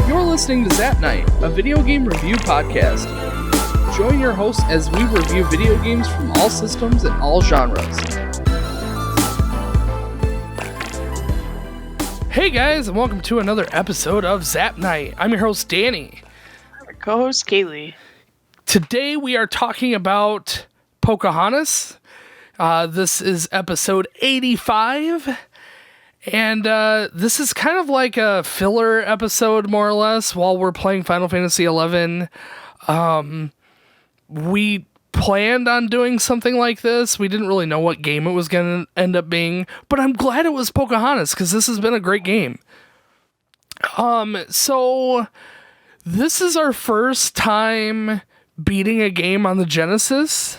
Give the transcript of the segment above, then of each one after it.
You're listening to Zap Night, a video game review podcast. Join your hosts as we review video games from all systems and all genres. Hey guys, and welcome to another episode of Zap Night. I'm your host, Danny. Our co-host, Kaylie. Today we are talking about Pocahontas. This is episode 85. And this is kind of like a filler episode, more or less, while we're playing Final Fantasy XI. We planned on doing something like this. We didn't really know what game it was going to end up being, but I'm glad it was Pocahontas, because this has been a great game. So this is our first time beating a game on the Genesis,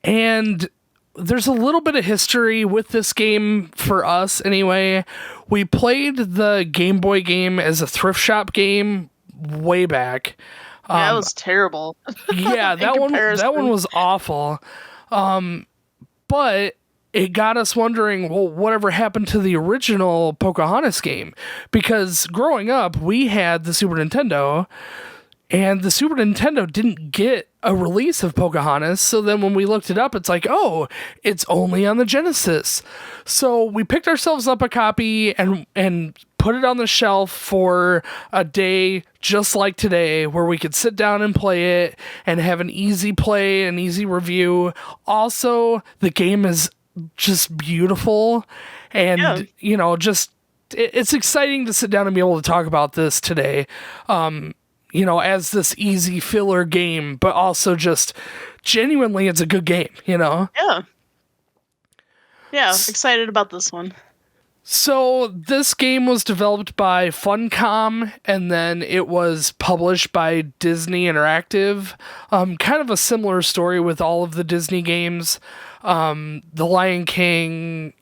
and there's a little bit of history with this game for us anyway. We played the Game Boy game as a thrift shop game way back. That was terrible. Yeah, that one was awful. But it got us wondering, well, whatever happened to the original Pocahontas game? Because growing up, we had the Super Nintendo, and the Super Nintendo didn't get a release of Pocahontas. So then when we looked it up, it's like, oh, it's only on the Genesis. So we picked ourselves up a copy and put it on the shelf for a day just like today, where we could sit down and play it and have an easy play, an easy review. Also, the game is just beautiful. And, you know, just it's exciting to sit down and be able to talk about this today. You know, as this easy filler game, but also just genuinely it's a good game, you know? Yeah, excited about this one. So this game was developed by Funcom, and then it was published by Disney Interactive. Kind of a similar story with all of the Disney games. The Lion King,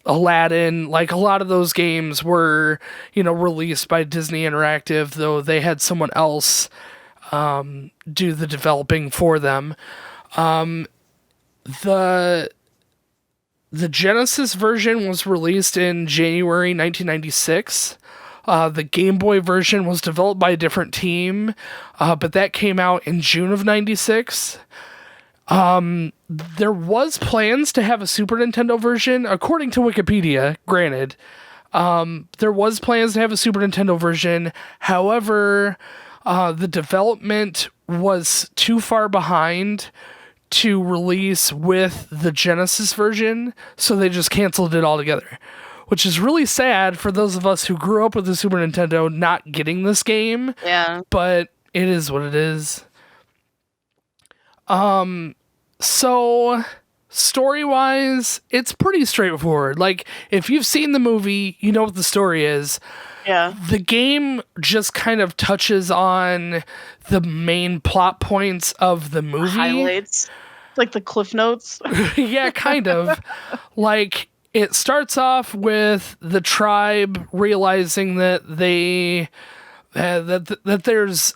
Aladdin, like a lot of those games were, you know, released by Disney Interactive, though they had someone else do the developing for them. The Genesis version was released in January 1996. The Game Boy version was developed by a different team, but that came out in June of 96. There was plans to have a Super Nintendo version, according to Wikipedia, granted. There was plans to have a Super Nintendo version. However, the development was too far behind to release with the Genesis version, so they just canceled it altogether. Which is really sad for those of us who grew up with the Super Nintendo not getting this game. Yeah. But it is what it is. So story-wise, it's pretty straightforward. Like, if you've seen the movie, you know what the story is. Yeah. The game just kind of touches on the main plot points of the movie. Highlights. Like the Cliff Notes. Yeah, kind of. Like, it starts off with the tribe realizing that they that there's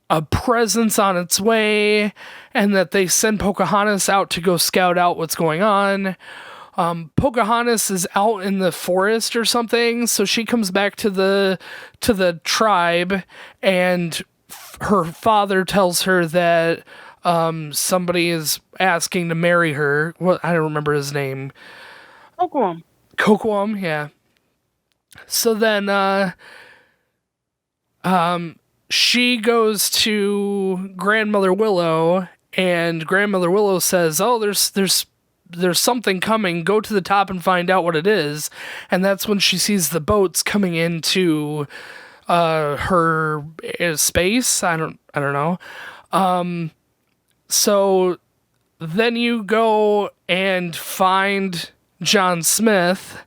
a presence on its way, and that they send Pocahontas out to go scout out what's going on. Pocahontas is out in the forest or something, so she comes back to the tribe, and her father tells her that somebody is asking to marry her. Well, I don't remember his name. Kocoum, yeah. So then she goes to Grandmother Willow, and Grandmother Willow says, "Oh, there's something coming. Go to the top and find out what it is." And that's when she sees the boats coming into her space. I don't know. So then you go and find John Smith.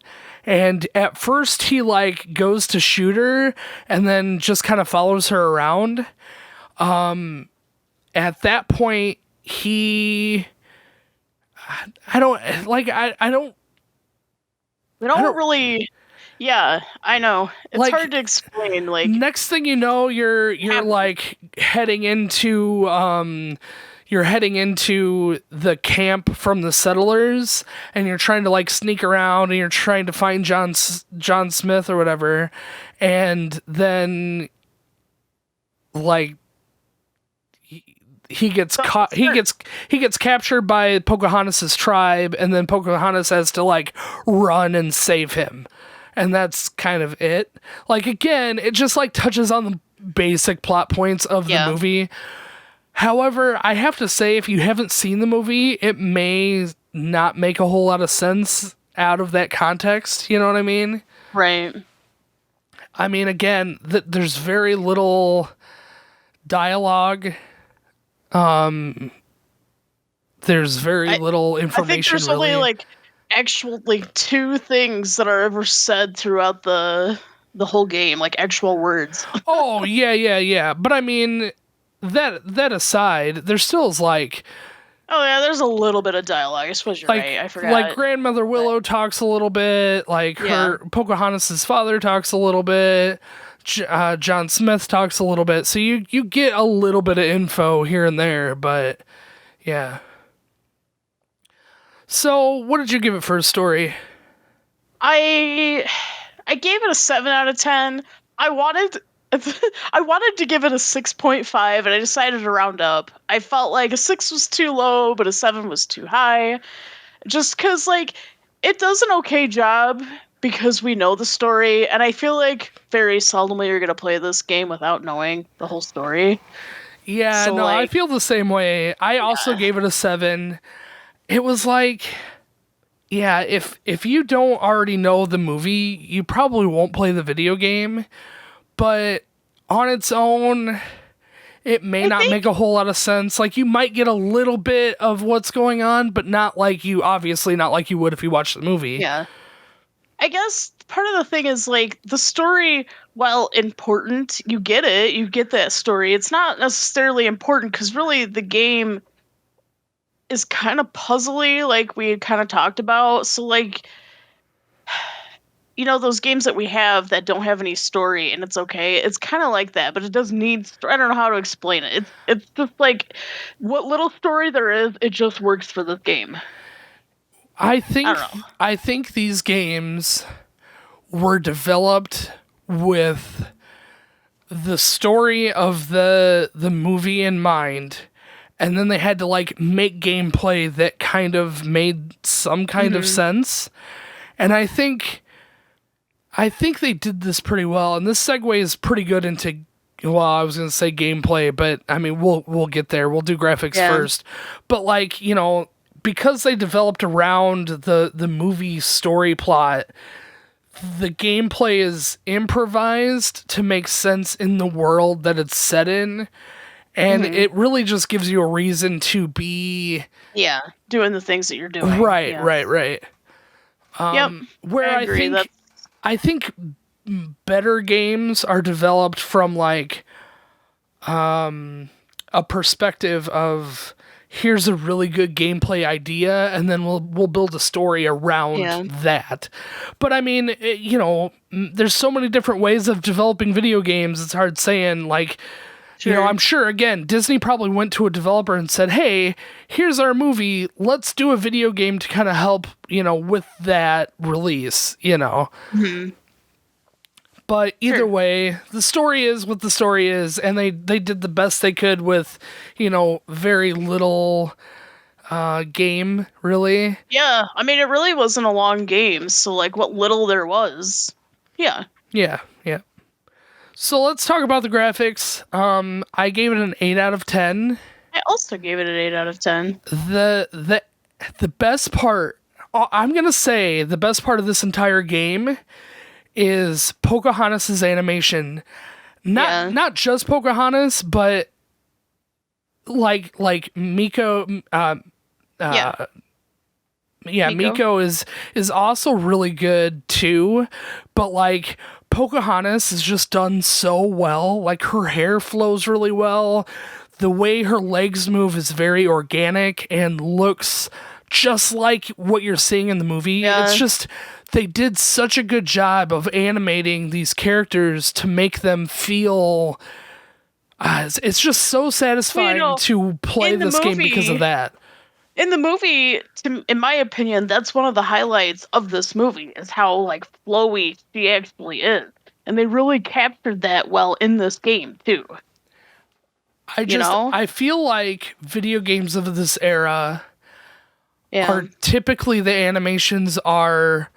And at first he like goes to shoot her and then just kind of follows her around. At that point, I don't really. Yeah, I know. It's like, hard to explain. Like, next thing you know, you're like heading into you're heading into the camp from the settlers, and you're trying to like sneak around, and you're trying to find John Smith or whatever, and then like he gets caught. He gets captured by Pocahontas's tribe, and then Pocahontas has to like run and save him, and that's kind of it. Like again, it just like touches on the basic plot points of the movie. However, I have to say, if you haven't seen the movie, it may not make a whole lot of sense out of that context. You know what I mean? Right. I mean, again, there's very little dialogue. There's very little information. I think there's only like actually 2 things that are ever said throughout the whole game, like actual words. Oh yeah. But I mean, that aside, there still is like. Oh yeah, there's a little bit of dialogue. I suppose you're right. I forgot. Like Grandmother Willow talks a little bit. Like her Pocahontas' father talks a little bit. John Smith talks a little bit, so you get a little bit of info here and there, but yeah. So, what did you give it for a story? I gave it a 7 out of 10. I wanted to give it a 6.5, and I decided to round up. I felt like a 6 was too low, but a 7 was too high. Just because, like, it does an okay job because we know the story, and I feel like very seldomly you're going to play this game without knowing the whole story. Yeah, so, no, like, I feel the same way. I also gave it a 7. It was like, yeah, if you don't already know the movie, you probably won't play the video game. But on its own, it may not make a whole lot of sense. Like, you might get a little bit of what's going on, but not like you would if you watched the movie. Yeah. I guess part of the thing is, like, the story, while important, you get it. You get that story. It's not necessarily important because really the game is kind of puzzly, like we had kind of talked about. So, like, you know, those games that we have that don't have any story and it's okay. It's kind of like that, but it does need I don't know how to explain it. It's just like what little story there is, it just works for this game. I think these games were developed with the story of the movie in mind, and then they had to like make gameplay that kind of made some kind of sense. And I think they did this pretty well, and this segues pretty good into, well, I was going to say gameplay, but I mean, we'll get there. We'll do graphics first. But like, you know, because they developed around the movie story plot, the gameplay is improvised to make sense in the world that it's set in. And it really just gives you a reason to be... Yeah, doing the things that you're doing. Right. Where I agree. I think better games are developed from like a perspective of here's a really good gameplay idea, and then we'll build a story around that. But I mean, you know, there's so many different ways of developing video games. It's hard saying like. Sure. You know, I'm sure, again, Disney probably went to a developer and said, hey, here's our movie. Let's do a video game to kind of help, you know, with that release, you know. But either way, the story is what the story is, and they did the best they could with, you know, very little game, really. Yeah, I mean, it really wasn't a long game, so, like, what little there was, Yeah. So let's talk about the graphics. I gave it an 8 out of 10. I also gave it an 8 out of 10. The best part, I'm going to say the best part of this entire game is Pocahontas' animation. Not just Pocahontas, but like Miko, Miko is also really good too, but like Pocahontas is just done so well. Like her hair flows really well. The way her legs move is very organic and looks just like what you're seeing in the movie. Yeah. It's just they did such a good job of animating these characters to make them feel It's just so satisfying to play this game because of that. In the movie, in my opinion, that's one of the highlights of this movie, is how like flowy she actually is. And they really captured that well in this game too. I feel like video games of this era are typically, the animations are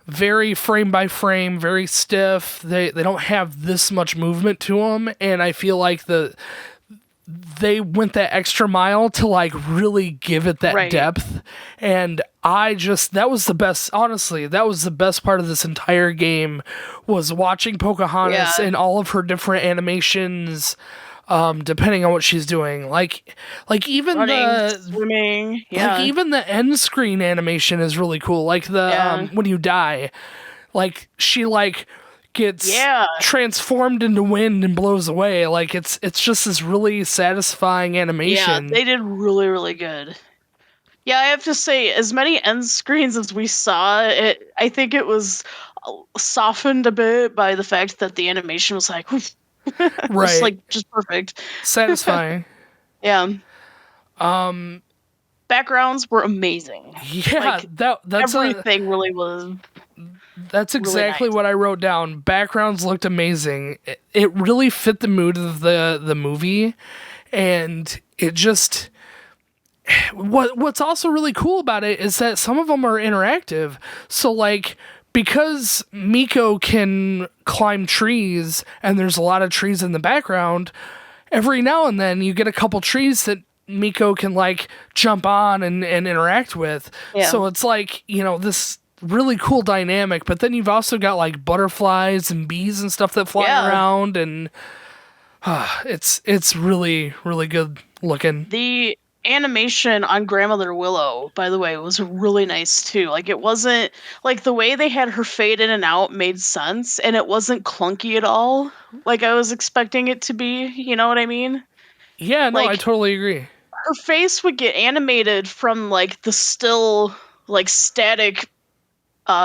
very frame by frame, very stiff. They don't have this much movement to them, and I feel like they went that extra mile to like really give it that depth. And that was the best, honestly, that was the best part of this entire game, was watching Pocahontas and all of her different animations, depending on what she's doing. Like even running, swimming, like even the end screen animation is really cool. Like the when you die, like she like gets transformed into wind and blows away. Like it's just this really satisfying animation. Yeah, they did really, really good. Yeah, I have to say, as many end screens as we saw, I think it was softened a bit by the fact that the animation was like, just perfect, satisfying. Yeah. Backgrounds were amazing. Yeah, that's everything really was. That's exactly what I wrote down. Backgrounds looked amazing. It really fit the mood of the movie, and it just. What's also really cool about it is that some of them are interactive. So like, because Miko can climb trees and there's a lot of trees in the background, every now and then you get a couple trees that Miko can like jump on and interact with. Yeah. So it's like, this really cool dynamic, but then you've also got like butterflies and bees and stuff that fly around, and it's really, really good looking. The animation on Grandmother Willow, by the way, was really nice too. Like, it wasn't like, the way they had her fade in and out made sense, and it wasn't clunky at all like I was expecting it to be. You know what I mean? Yeah, no, I totally agree. Her face would get animated from like the still like static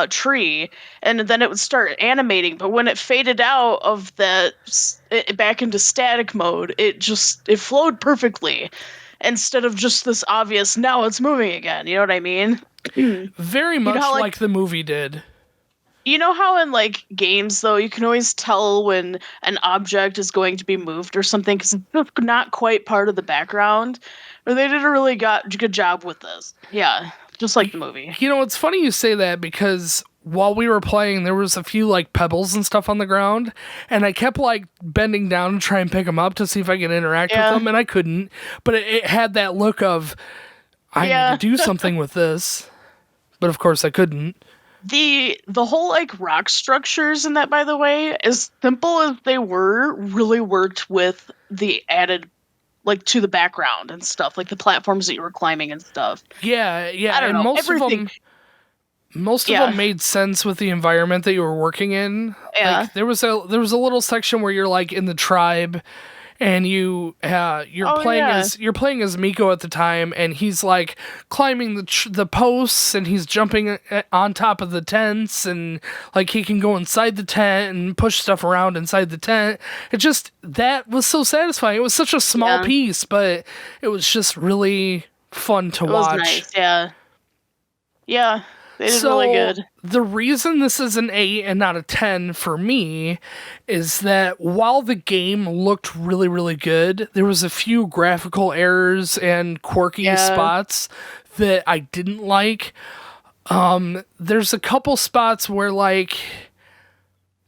tree, and then it would start animating, but when it faded out of that back into static mode, it flowed perfectly, instead of just this obvious, now it's moving again. You know what I mean? Very much like the movie did. You know how in like games, though, you can always tell when an object is going to be moved or something because it's just not quite part of the background? Or they did a really good job with this. Yeah, just like the movie. It's funny you say that, because while we were playing, there was a few like pebbles and stuff on the ground, and I kept like bending down to try and pick them up to see if I could interact with them, and I couldn't. But it had that look of, I need to do something with this, but of course I couldn't. The whole like rock structures in that, by the way, as simple as they were, really worked with the added like to the background and stuff, like the platforms that you were climbing and stuff. Yeah, I don't know. Most of them made sense with the environment that you were working in. Yeah. Like, there was a little section where you're like in the tribe, and you're playing as Miko at the time, and he's like climbing the posts, and he's jumping on top of the tents, and like he can go inside the tent and push stuff around inside the tent. That was so satisfying. It was such a small piece, but it was just really fun to watch. It was nice, yeah. Yeah. They did really good. The reason this is an 8 and not a 10 for me is that while the game looked really, really good, there was a few graphical errors and quirky spots that I didn't like. There's a couple spots where like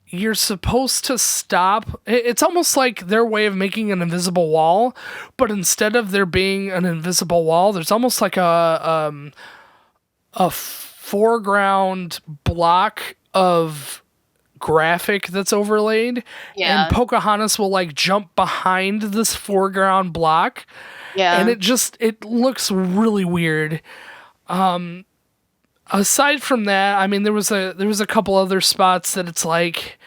you're supposed to stop. It's almost like their way of making an invisible wall, but instead of there being an invisible wall, there's almost like a foreground block of graphic that's overlaid, and Pocahontas will like jump behind this foreground block, and it looks really weird. Aside from that, I mean, there was a couple other spots that it's like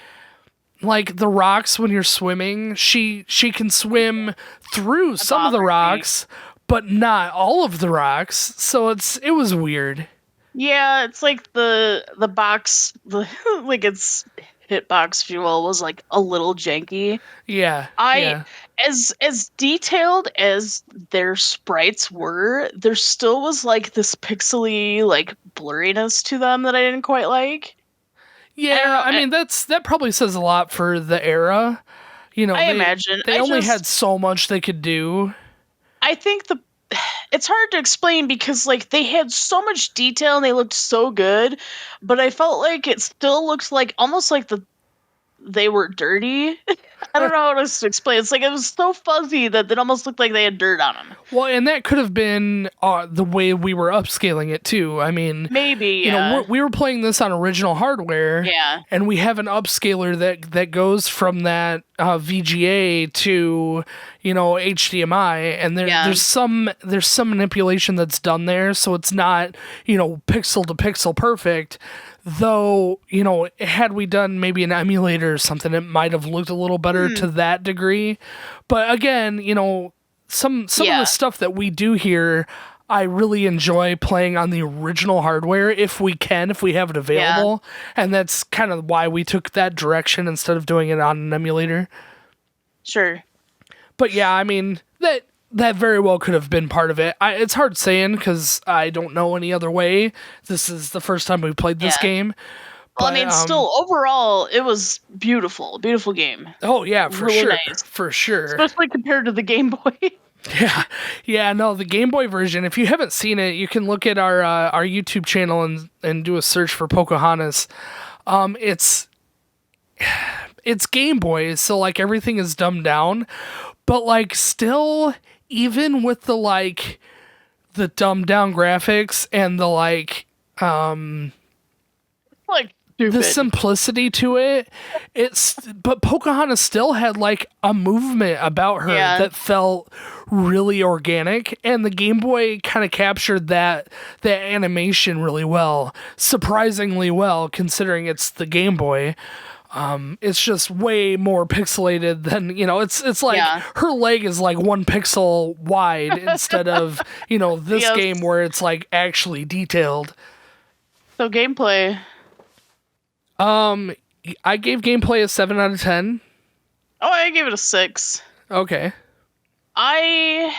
the rocks when you're swimming, she can swim through some of the rocks, but not all of the rocks, so it was weird. Yeah, it's like the box, like it's hitbox fuel was like a little janky. Yeah, I yeah. as detailed as their sprites were, there still was like this pixely like blurriness to them that I didn't quite like. I don't Yeah, know. I mean that probably says a lot for the era. You know, I imagine. they only had so much they could do. I think it's hard to explain because like they had so much detail and they looked so good, but I felt like it still looked like almost like they were dirty. I don't know how else to explain. It's like it was so fuzzy that it almost looked like they had dirt on them. Well, and that could have been the way we were upscaling it too. I mean, Maybe, you know, yeah. we were playing this on original hardware, Yeah. and we have an upscaler that goes from that VGA to, you know, HDMI, and Yeah. there's some manipulation that's done there, so it's not, you know, pixel to pixel perfect. Though, you know, had we done maybe an emulator or something, it might have looked a little better to that degree. But again, you know, some of the stuff that we do here, I really enjoy playing on the original hardware if we have it available. And that's kind of why we took that direction instead of doing it on an emulator. Sure. But yeah, I mean, that very well could have been part of it. It's hard saying because I don't know any other way. This is the first time we played this game. Well, I mean, still, overall, it was beautiful. Beautiful game. Oh, yeah, for really sure. Nice. For sure. Especially compared to the Game Boy. Yeah, no, the Game Boy version, if you haven't seen it, you can look at our YouTube channel and do a search for Pocahontas. It's Game Boy, so like everything is dumbed down, but like still, even with the like the dumbed down graphics and the like Stupid. the simplicity to it, but Pocahontas still had like a movement about her that felt really organic, and the Game Boy kind of captured that animation really well, surprisingly well considering it's the Game Boy. It's just way more pixelated than, you know, it's like her leg is like 1 pixel wide instead of, you know, this game where it's like actually detailed. So gameplay. I gave gameplay a 7 out of 10. Oh, I gave it a 6. Okay. I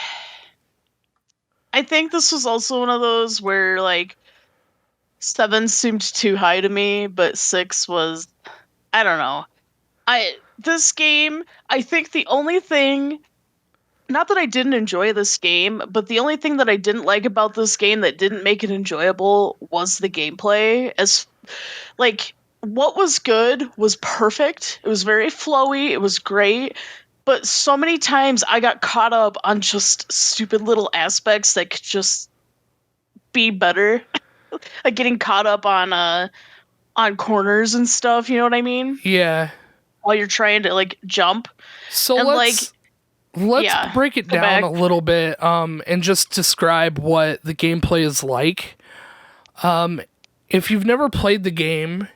think this was also one of those where like 7 seemed too high to me, but 6 was, I don't know. This game, I think the only thing, not that I didn't enjoy this game, but the only thing that I didn't like about this game that didn't make it enjoyable was the gameplay. As like what was good was perfect. It was very flowy. It was great. But so many times I got caught up on just stupid little aspects that could just be better. Like getting caught up on corners and stuff, you know what I mean? Yeah. While you're trying to like jump. So and, let's break it down a little bit and just describe what the gameplay is like. If you've never played the game,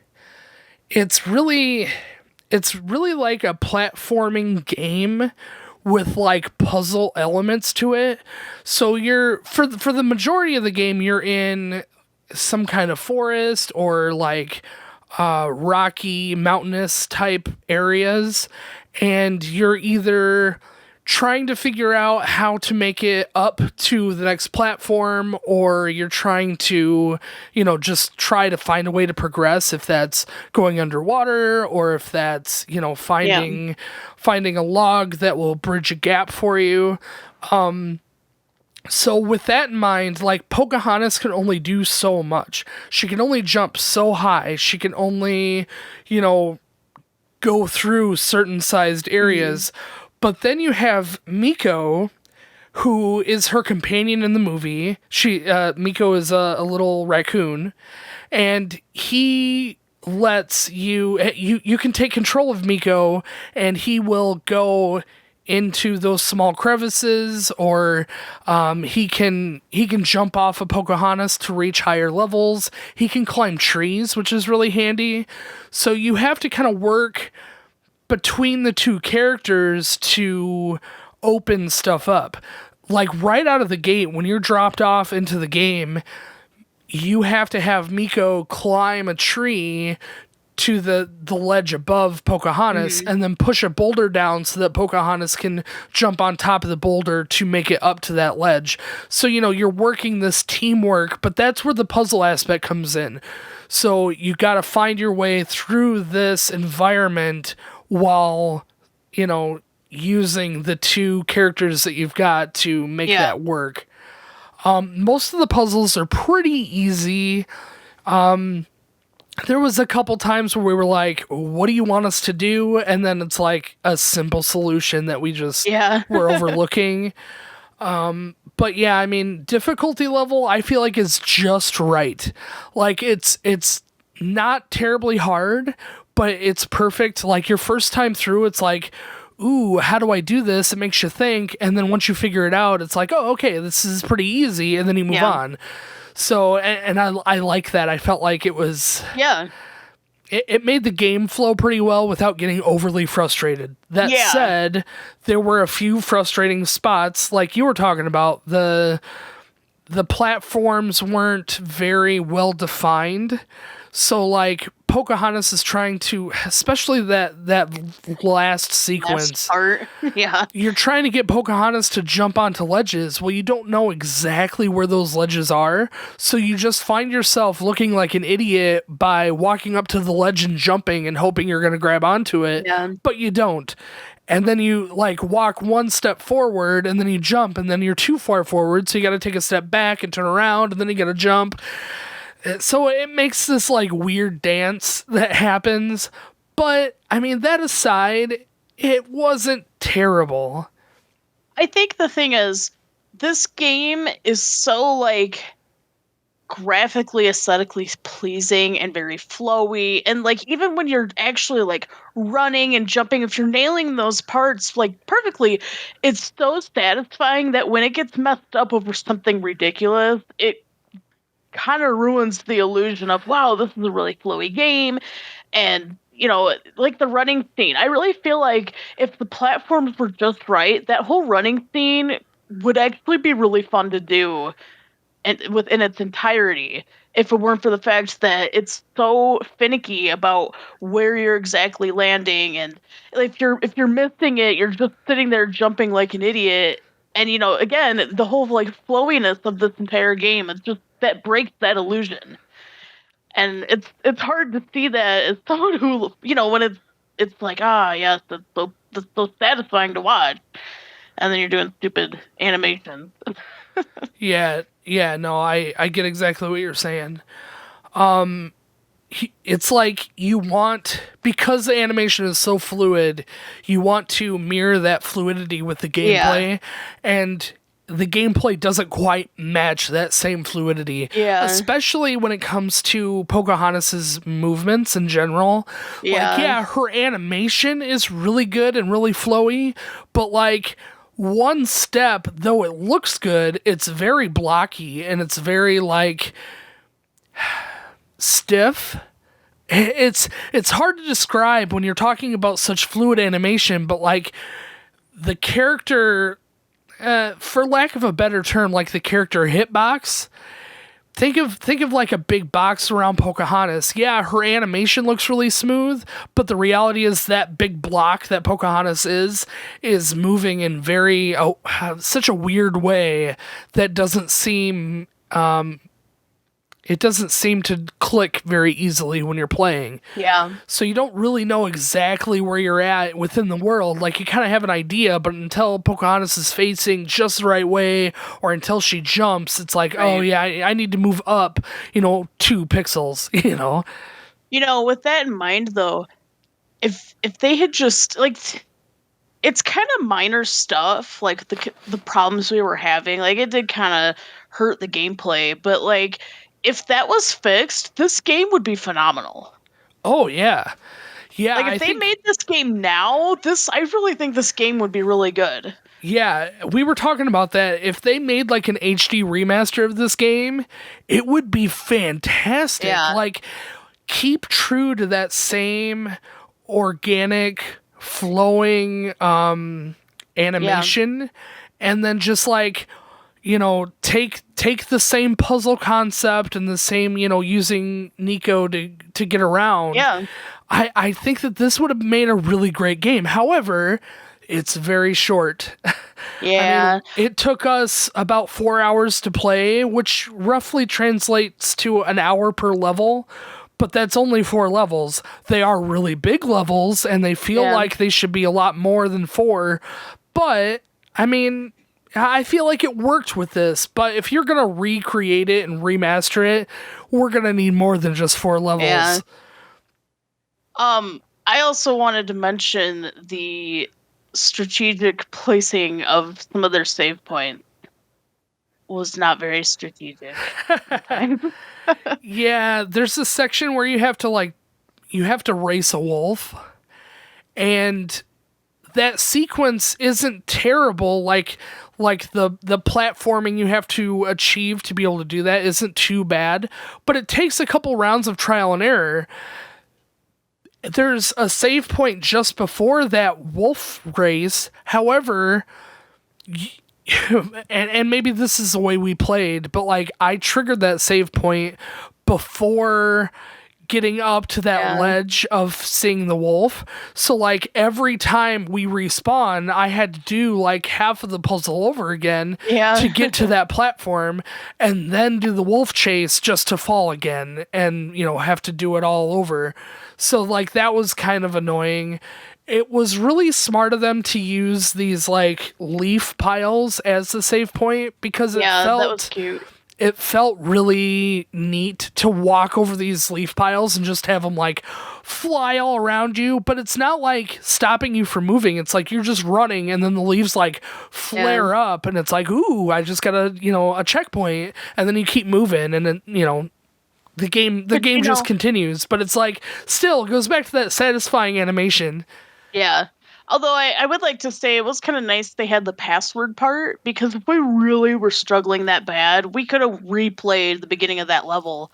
it's really like a platforming game with like puzzle elements to it. So you're for the majority of the game you're in some kind of forest or like rocky mountainous type areas, and you're either trying to figure out how to make it up to the next platform, or you're trying to, you know, just try to find a way to progress, if that's going underwater or if that's, you know, finding a log that will bridge a gap for you. So with that in mind, like Pocahontas can only do so much. She can only jump so high. She can only, you know, go through certain sized areas. But then you have Miko, who is her companion in the movie. Miko is a little raccoon, and he lets you can take control of Miko, and he will go into those small crevices, or he can jump off of Pocahontas to reach higher levels. He can climb trees, which is really handy. So you have to kind of work between the two characters to open stuff up. Like right out of the gate, when you're dropped off into the game, you have to have Miko climb a tree to the ledge above Pocahontas and then push a boulder down so that Pocahontas can jump on top of the boulder to make it up to that ledge. So, you're working this teamwork, but that's where the puzzle aspect comes in. So you got to find your way through this environment while, using the two characters that you've got to make that work. Most of the puzzles are pretty easy. There was a couple times where we were like, what do you want us to do? And then it's like a simple solution that we just were overlooking. But yeah, I mean, difficulty level, I feel like is just right. Like it's not terribly hard, but it's perfect. Like your first time through, it's like, ooh, how do I do this? It makes you think. And then once you figure it out, it's like, oh, okay, this is pretty easy. And then you move on. So, and I like that. I felt like it was... Yeah. It made the game flow pretty well without getting overly frustrated. That said, there were a few frustrating spots, like you were talking about. The platforms weren't very well defined. So, like, Pocahontas is trying to, especially that last sequence. Last part, yeah. You're trying to get Pocahontas to jump onto ledges. Well, you don't know exactly where those ledges are, so you just find yourself looking like an idiot by walking up to the ledge and jumping and hoping you're going to grab onto it, but you don't. And then you, like, walk one step forward, and then you jump, and then you're too far forward, so you got to take a step back and turn around, and then you got to jump. So it makes this, like, weird dance that happens. But, I mean, that aside, it wasn't terrible. I think the thing is, this game is so, like, graphically, aesthetically pleasing and very flowy. And, like, even when you're actually, like, running and jumping, if you're nailing those parts, like, perfectly, it's so satisfying that when it gets messed up over something ridiculous, it kind of ruins the illusion of, wow, this is a really flowy game. And, like the running scene, I really feel like if the platforms were just right, that whole running scene would actually be really fun to do and within its entirety, if it weren't for the fact that it's so finicky about where you're exactly landing. And if you're missing it, you're just sitting there jumping like an idiot. And, again, the whole, like, flowiness of this entire game is just, that breaks that illusion. And it's hard to see that as someone who, when it's like, yes, that's so satisfying to watch. And then you're doing stupid animations. Yeah, no, I get exactly what you're saying. It's like you want, because the animation is so fluid, you want to mirror that fluidity with the gameplay, and the gameplay doesn't quite match that same fluidity. Yeah. Especially when it comes to Pocahontas's movements in general. Yeah. Like, her animation is really good and really flowy, but, like, one step, though it looks good, it's very blocky and it's very, like, stiff. It's hard to describe when you're talking about such fluid animation, but, like, the character, for lack of a better term, like the character hitbox, think of like a big box around Pocahontas. Yeah, her animation looks really smooth, but the reality is that big block that Pocahontas is moving in very such a weird way that doesn't seem it doesn't seem to click very easily when you're playing. Yeah. So you don't really know exactly where you're at within the world. Like, you kind of have an idea, but until Pocahontas is facing just the right way, or until she jumps, it's like, oh yeah, I need to move up, 2 pixels, With that in mind, though, if they had just, like, it's kind of minor stuff, like the problems we were having, like, it did kind of hurt the gameplay, but, like, if that was fixed, this game would be phenomenal. Oh, yeah. Yeah. Like, if they made this game now, I really think this game would be really good. Yeah, we were talking about that. If they made, like, an HD remaster of this game, it would be fantastic. Yeah. Like, keep true to that same organic, flowing animation, and then just, like, take take the same puzzle concept and the same, using Nico to get around. Yeah. I think that this would have made a really great game. However, it's very short. Yeah. It took us about 4 hours to play, which roughly translates to an hour per level. But that's only 4 levels. They are really big levels, and they feel like they should be a lot more than 4. But, I feel like it worked with this. But if you're going to recreate it and remaster it, we're going to need more than just 4 levels. Yeah. I also wanted to mention the strategic placing of some of their save points was not very strategic. Yeah, there's a section where you have to race a wolf, and that sequence isn't terrible. Like the platforming you have to achieve to be able to do that isn't too bad, but it takes a couple rounds of trial and error. There's a save point just before that wolf race. However, and maybe this is the way we played, but like I triggered that save point before getting up to that ledge of seeing the wolf. So like every time we respawn, I had to do like half of the puzzle over again to get to that platform, and then do the wolf chase just to fall again and, have to do it all over. So like that was kind of annoying. It was really smart of them to use these like leaf piles as the save point, because that was cute. It felt really neat to walk over these leaf piles and just have them like fly all around you, but it's not like stopping you from moving. It's like you're just running and then the leaves like flare up and it's like, ooh, I just got a checkpoint, and then you keep moving and then, the game just continues, but it's like still it goes back to that satisfying animation. Yeah. Although I would like to say it was kind of nice they had the password part, because if we really were struggling that bad, we could have replayed the beginning of that level,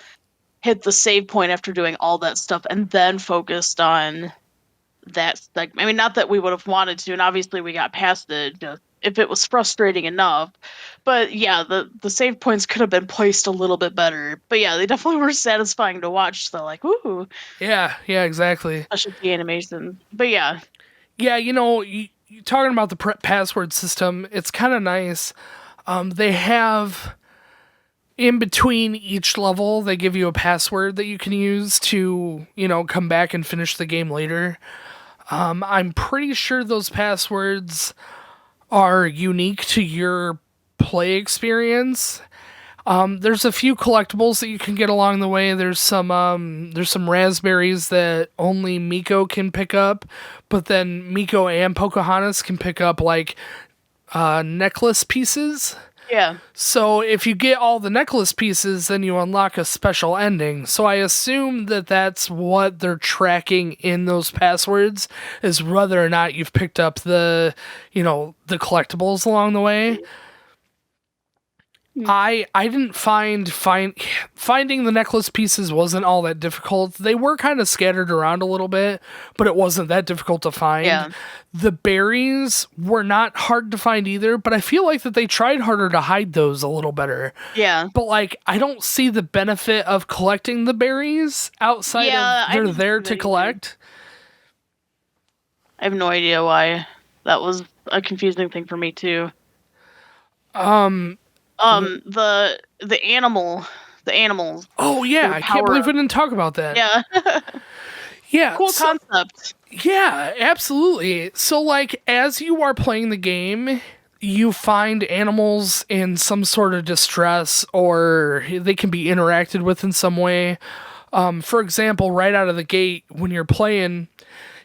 hit the save point after doing all that stuff, and then focused on that. Like, not that we would have wanted to, and obviously we got past it if it was frustrating enough. But yeah, the save points could have been placed a little bit better. But yeah, they definitely were satisfying to watch. So like, ooh. Yeah, exactly. Especially the animation. But yeah. Yeah, you talking about the password system, it's kind of nice. They have, in between each level, they give you a password that you can use to, come back and finish the game later. I'm pretty sure those passwords are unique to your play experience. There's a few collectibles that you can get along the way. There's some raspberries that only Miko can pick up, but then Miko and Pocahontas can pick up like necklace pieces. Yeah. So if you get all the necklace pieces, then you unlock a special ending. So I assume that that's what they're tracking in those passwords, is whether or not you've picked up the collectibles along the way. I didn't finding the necklace pieces wasn't all that difficult. They were kind of scattered around a little bit, but it wasn't that difficult to find. Yeah. The berries were not hard to find either, but I feel like that they tried harder to hide those a little better. Yeah. But like, I don't see the benefit of collecting the berries outside of they're there to collect. I have no idea why. That was a confusing thing for me too. The animals. Oh yeah, I can't believe we didn't talk about that. Yeah. Yeah. Cool concept. Yeah, absolutely. So like, as you are playing the game, you find animals in some sort of distress, or they can be interacted with in some way. For example, right out of the gate, when you're playing,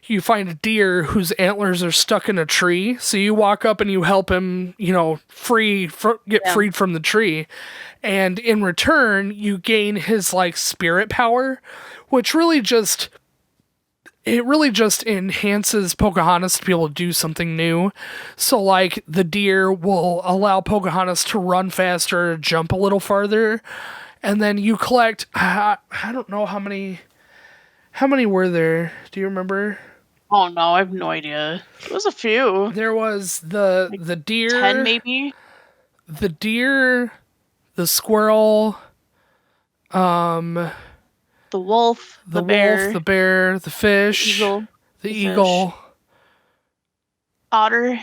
you find a deer whose antlers are stuck in a tree. So you walk up and you help him, get freed from the tree. And in return, you gain his like spirit power, which really just enhances Pocahontas to be able to do something new. So like the deer will allow Pocahontas to run faster, jump a little farther. And then you collect, I don't know how many were there. Do you remember? Oh no, I have no idea. It was a few. There was the deer. 10 maybe? The deer, the squirrel, The wolf, the bear, the bear, the fish, the eagle. fish. Otter.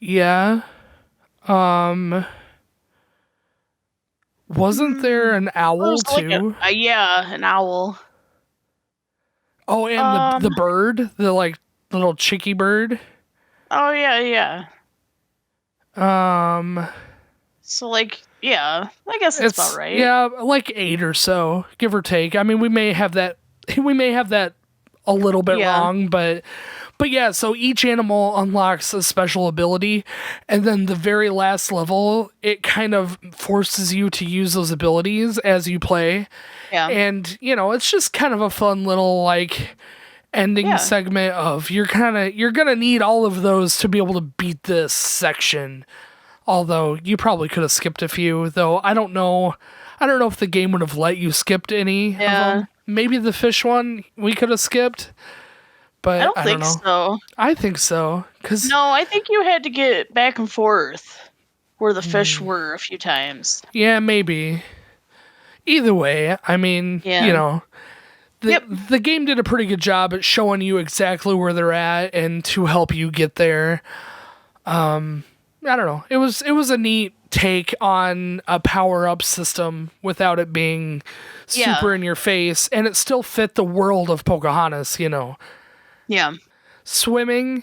Yeah. Wasn't there an owl too? An owl. Oh, and the bird, the like little chicky bird. Oh yeah. So like, yeah, I guess it's about right. Yeah, like 8 or so, give or take. I mean, we may have that a little bit wrong, but yeah, so each animal unlocks a special ability, and then the very last level, it kind of forces you to use those abilities as you play. Yeah. And, it's just kind of a fun little, like, ending segment of you're gonna need all of those to be able to beat this section. Although you probably could have skipped a few, though I don't know if the game would have let you skip any of them. Maybe the fish one we could have skipped. But I don't think so. I think so. No, I think you had to get back and forth where the fish were a few times. Yeah, maybe. Either way, I mean, the game did a pretty good job at showing you exactly where they're at and to help you get there. I don't know. It was a neat take on a power-up system without it being super in your face, and it still fit the world of Pocahontas, Yeah. Swimming.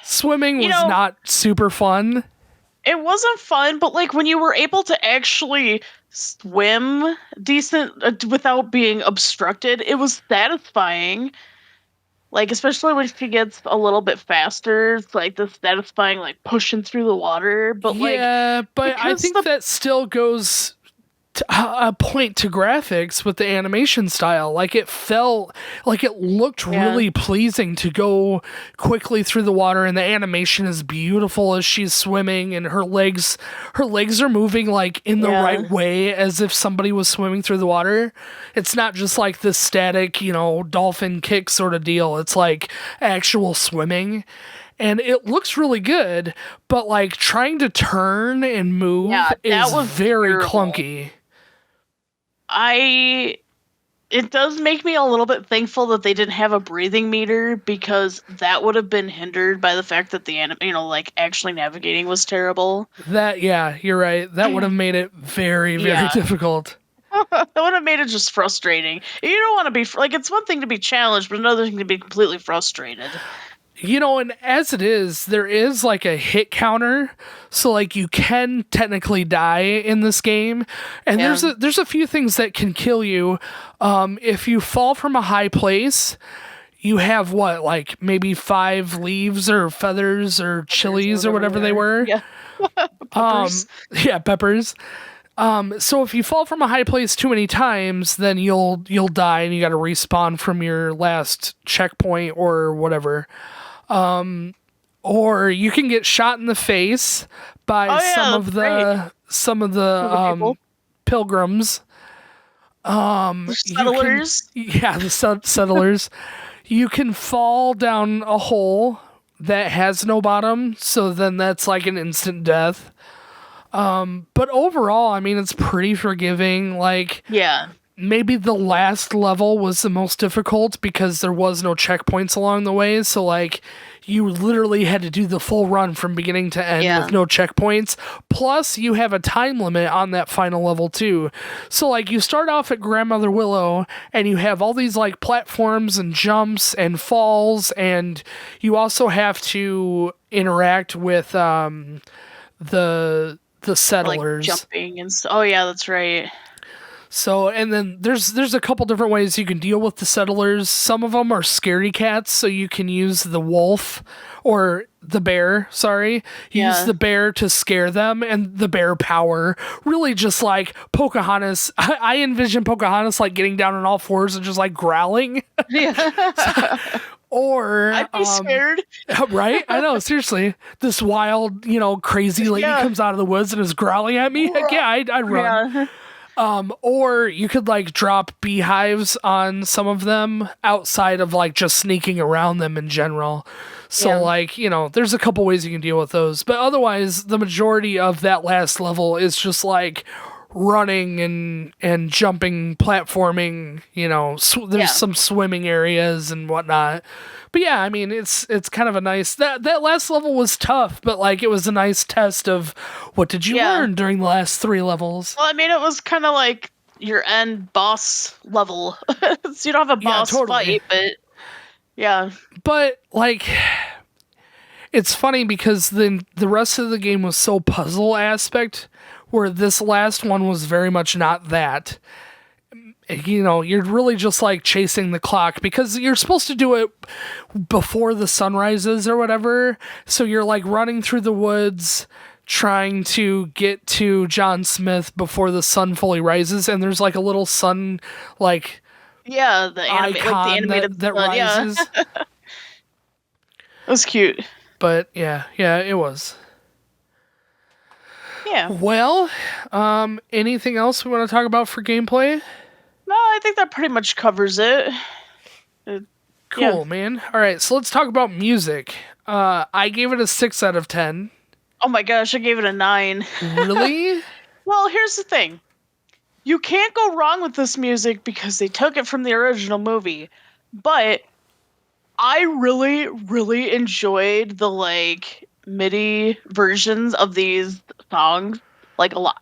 Swimming was not super fun. It wasn't fun, but like when you were able to actually swim decent without being obstructed, it was satisfying. Like, especially when she gets a little bit faster, it's like the satisfying, like pushing through the water. But but I think that still goes a point to graphics with the animation style. Like, it felt like it looked really pleasing to go quickly through the water, and the animation is beautiful as she's swimming, and her legs are moving like in the right way, as if somebody was swimming through the water. It's not just like this static, dolphin kick sort of deal. It's like actual swimming. And it looks really good, but like trying to turn and move is very clunky. It does make me a little bit thankful that they didn't have a breathing meter, because that would have been hindered by the fact that the like actually navigating was terrible. You're right. That would have made it very, very difficult. That would have made it just frustrating. You don't want to be like, it's one thing to be challenged, but another thing to be completely frustrated. And as it is, there is like a hit counter, so like you can technically die in this game, and there's a few things that can kill you. If you fall from a high place, you have like maybe 5 leaves or feathers or chilies or whatever they were. Yeah. Peppers. Peppers. So if you fall from a high place too many times, then you'll die, and you got to respawn from your last checkpoint or whatever. Or you can get shot in the face by some of the pilgrims. Settlers. The settlers. You can fall down a hole that has no bottom, so then that's like an instant death. But overall, I mean, it's pretty forgiving. Like, maybe the last level was the most difficult because there was no checkpoints along the way. So like, you literally had to do the full run from beginning to end with no checkpoints. Plus, you have a time limit on that final level too. So like, you start off at Grandmother Willow, and you have all these like platforms and jumps and falls, and you also have to interact with the settlers. Like jumping and oh yeah, that's right. So, and then there's a couple different ways you can deal with the settlers. Some of them are scaredy cats, so you can use the wolf or the bear, use the bear to scare them, and the bear power. Really just like Pocahontas. I envision Pocahontas like getting down on all fours and just like growling. Or I'd be scared. Right? I know, seriously. This wild, crazy lady comes out of the woods and is growling at me. I'd run. Or you could like drop beehives on some of them outside of like just sneaking around them in general. So like, you know, there's a couple ways you can deal with those. But otherwise, the majority of that last level is just like running and jumping, platforming, you know, there's some swimming areas and whatnot. But yeah, I mean, it's kind of a nice, that last level was tough, but like it was a nice test of what did you learn during the last 3 levels. Well, I mean, it was kind of like your end boss level. So you don't have a boss fight, but yeah. But like, it's funny because then the rest of the game was so puzzle aspect, where this last one was very much not that. You know, you're really just like chasing the clock because you're supposed to do it before the sun rises or whatever. So you're like running through the woods trying to get to John Smith before the sun fully rises, and there's like a little sun like the icon like the animated that rises. It was cute. But yeah, it was. Yeah. Well, anything else we want to talk about for gameplay? No, I think that pretty much covers it. Cool, man. All right, so let's talk about music. I gave it a 6 out of 10. Oh my gosh, I gave it a 9. Really? Well, here's the thing. You can't go wrong with this music because they took it from the original movie. But I really, really enjoyed the like MIDI versions of these songs like a lot.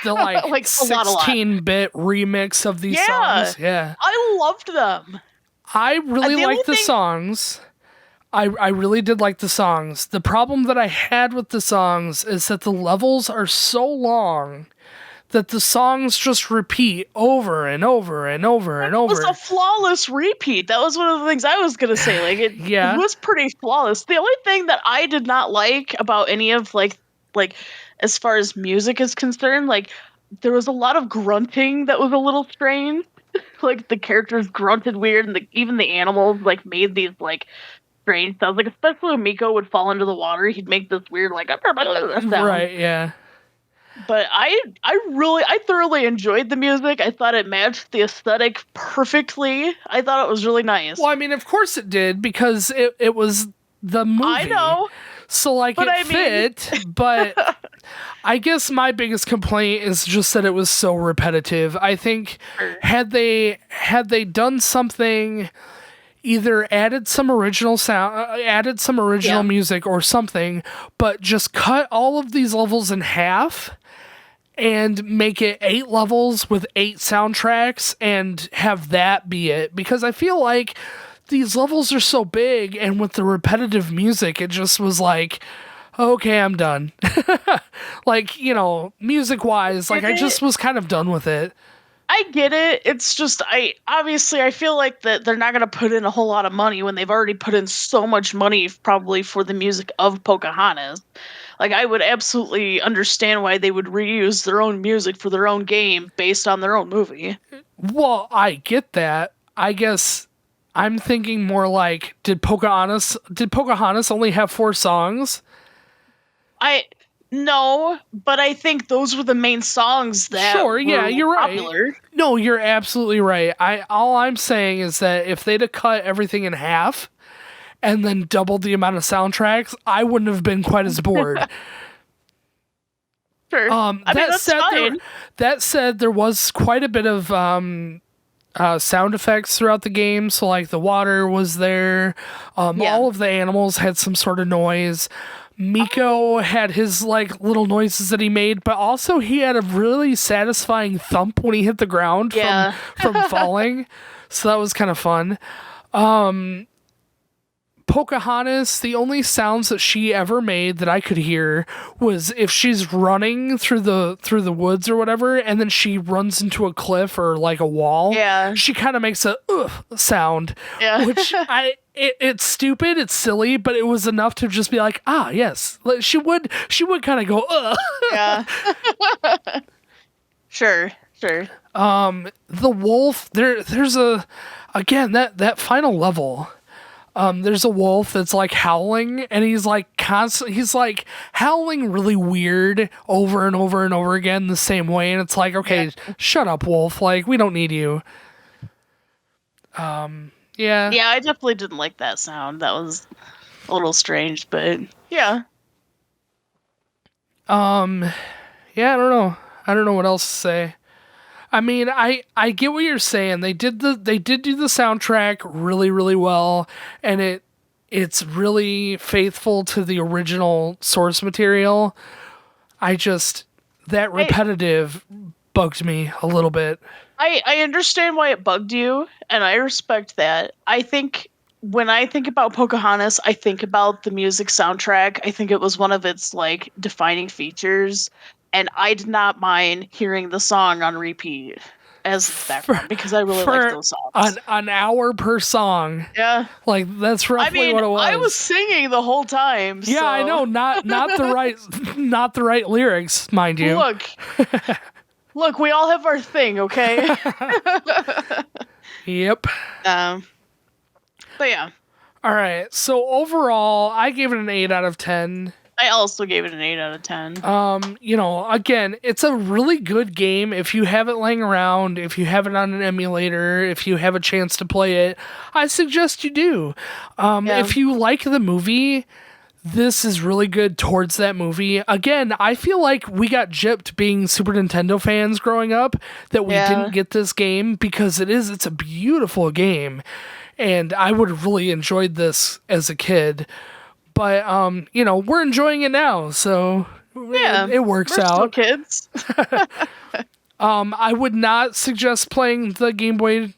The like, like 16-bit remix of these songs. Yeah. I loved them. I really liked the songs. I really did like the songs. The problem that I had with the songs is that the levels are so long that the songs just repeat over and over and over and over. It was a flawless repeat. That was one of the things I was going to say. Like it was pretty flawless. The only thing that I did not like about any of like as far as music is concerned, like there was a lot of grunting that was a little strange. Like the characters grunted weird, and even the animals like made these like strange sounds. Like especially when Miko would fall into the water, he'd make this weird like sound. Right, yeah. But I thoroughly enjoyed the music. I thought it matched the aesthetic perfectly. I thought it was really nice. Well, I mean, of course it did, because it was the movie. I know. So, like, it fit, but I guess my biggest complaint is just that it was so repetitive. I think had they done something, either added some original sound, added some original music or something, but just cut all of these levels in half and make it 8 levels with 8 soundtracks and have that be it. Because I feel like these levels are so big, and with the repetitive music, it just was like, okay, I'm done. Like, you know, music-wise, like, I just was kind of done with it. I get it. It's just, I feel like that they're not going to put in a whole lot of money when they've already put in so much money probably for the music of Pocahontas. Like, I would absolutely understand why they would reuse their own music for their own game based on their own movie. Well, I get that. I guess I'm thinking more like, did Pocahontas only have 4 songs? No, but I think those were the main songs that you're popular. Right. No, you're absolutely right. All I'm saying is that if they'd have cut everything in half and then doubled the amount of soundtracks, I wouldn't have been quite as bored. Sure. That's fine. That said, there was quite a bit of sound effects throughout the game. So, like, the water was there. All of the animals had some sort of noise. Miko had his like little noises that he made, but also he had a really satisfying thump when he hit the ground from falling. So that was kind of fun. Pocahontas, the only sounds that she ever made that I could hear was if she's running through the woods or whatever, and then she runs into a cliff or like a wall. Yeah, she kind of makes a sound, which it's stupid, it's silly, but it was enough to just be like, yes, like, she would kind of go Yeah. Sure. The wolf, there's that final level. There's a wolf that's like howling, and he's like howling really weird over and over and over again the same way, and it's like, okay, shut up, wolf. Like, we don't need you. Yeah. Yeah, I definitely didn't like that sound. That was a little strange, but yeah. Yeah, I don't know what else to say. I mean, I get what you're saying. They did do the soundtrack really, really well, and it's really faithful to the original source material. That repetitive bugged me a little bit. I understand why it bugged you, and I respect that. I think when I think about Pocahontas, I think about the music soundtrack. I think it was one of its like defining features, and I did not mind hearing the song on repeat as background because I really like those songs. An hour per song. Yeah, like that's roughly what it was. I was singing the whole time. Yeah, so. I know, not the right lyrics, mind you. Look, we all have our thing, okay? Yep. But yeah. All right. So overall, I gave it an 8 out of 10. I also gave it an 8 out of 10. Again, it's a really good game. If you have it laying around, if you have it on an emulator, if you have a chance to play it, I suggest you do. If you like the movie, this is really good towards that movie. Again, I feel like we got gypped being Super Nintendo fans growing up that we didn't get this game because it's a beautiful game. And I would have really enjoyed this as a kid. But, we're enjoying it now, so it works out. Still kids. I would not suggest playing the Game Boy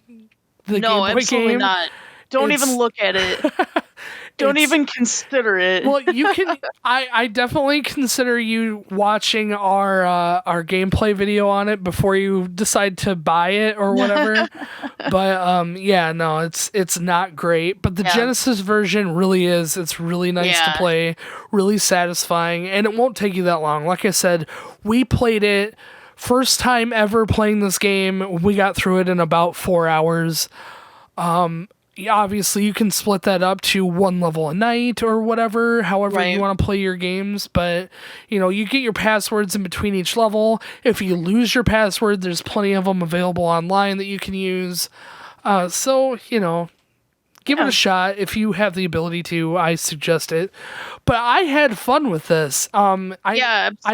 game. No, absolutely not. Don't even look at it. Don't even consider it. Well, you can. I definitely consider you watching our gameplay video on it before you decide to buy it or whatever. But it's not great. But the Genesis version really is. It's really nice to play, really satisfying, and it won't take you that long. Like I said, we played it first time ever playing this game. We got through it in about 4 hours. Obviously, you can split that up to one level a night or whatever, however you want to play your games. But, you get your passwords in between each level. If you lose your password, there's plenty of them available online that you can use. Give it a shot if you have the ability to. I suggest it. But I had fun with this. I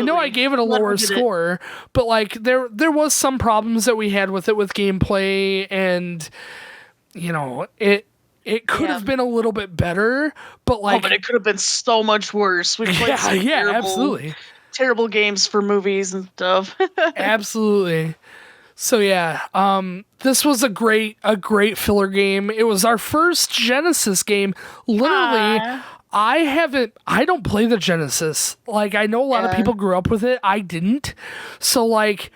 know I gave it a lower score, but like there was some problems that we had with it with gameplay and... it could have been a little bit better, but but it could have been so much worse. We played absolutely terrible games for movies and stuff. Absolutely. So this was a great filler game. It was our first Genesis game. Literally, I don't play the Genesis. Like, I know a lot of people grew up with it. I didn't. So like,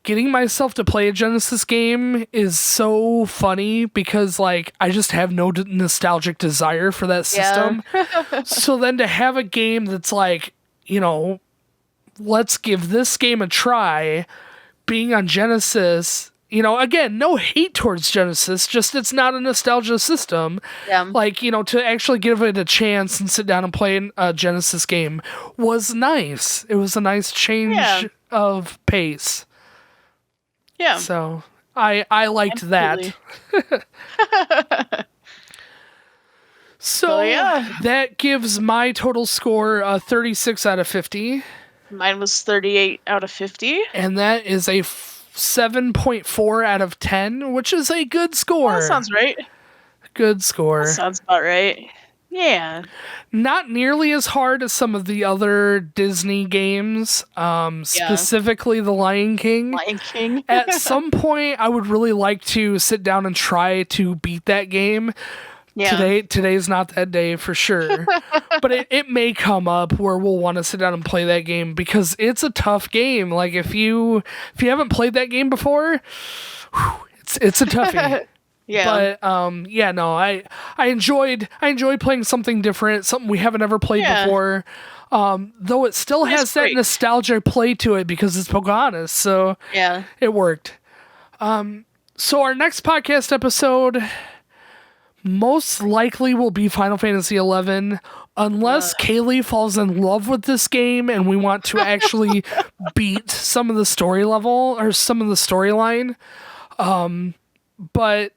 getting myself to play a Genesis game is so funny because, like, I just have no nostalgic desire for that system. So then to have a game that's like, let's give this game a try, being on Genesis, again, no hate towards Genesis, just it's not a nostalgia system. Like, to actually give it a chance and sit down and play a Genesis game was nice. It was a nice change of pace. Yeah. So I liked that. So that gives my total score a 36 out of 50. Mine was 38 out of 50. And that is a 7.4 out of 10, which is a good score. That sounds right. Good score. That sounds about right. Yeah. Not nearly as hard as some of the other Disney games, specifically The Lion King. At some point, I would really like to sit down and try to beat that game. Yeah. Today's not that day for sure. But it may come up where we'll want to sit down and play that game because it's a tough game. Like if you haven't played that game before, it's a toughie. Yeah. But I enjoyed playing something different, something we haven't ever played before. Though it still has that nostalgia play to it because it's Pocahontas, so it worked. So our next podcast episode most likely will be Final Fantasy XI, unless Kaylie falls in love with this game and we want to actually beat some of the story level or some of the storyline. But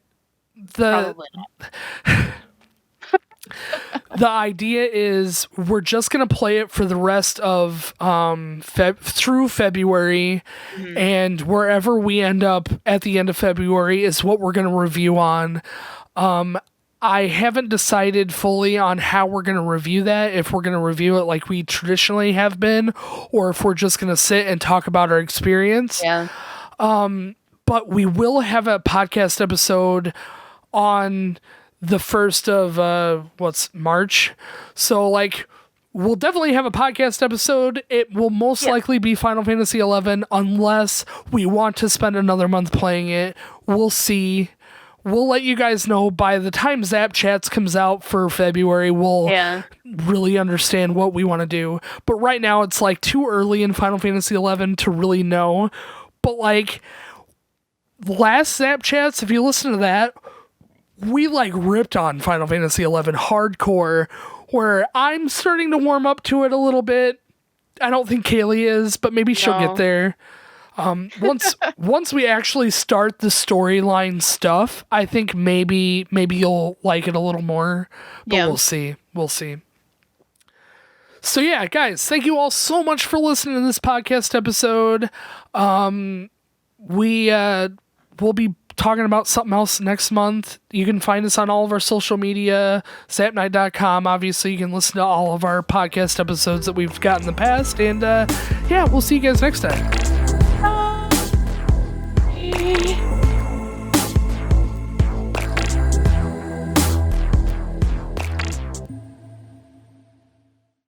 Probably not. the idea is we're just going to play it for the rest of through February, and wherever we end up at the end of February is what we're going to review on. I haven't decided fully on how we're going to review that, if we're going to review it like we traditionally have been, or if we're just going to sit and talk about our experience. Yeah. But we will have a podcast episode on the 1st of March. So like we'll definitely have a podcast episode. It will most likely be Final Fantasy XI unless we want to spend another month playing it. We'll see. We'll let you guys know by the time Zap Chats comes out for February. We'll really understand what we want to do. But right now it's like too early in Final Fantasy XI to really know. But like last Zap Chats, if you listen to that, we like ripped on Final Fantasy XI hardcore, where I'm starting to warm up to it a little bit. I don't think Kaylie is, but maybe she'll get there. Once we actually start the storyline stuff, I think maybe you'll like it a little more, but we'll see. So yeah, guys, thank you all so much for listening to this podcast episode. We'll be talking about something else next month. You can find us on all of our social media, ZapNight.com. Obviously, you can listen to all of our podcast episodes that we've got in the past. And we'll see you guys next time.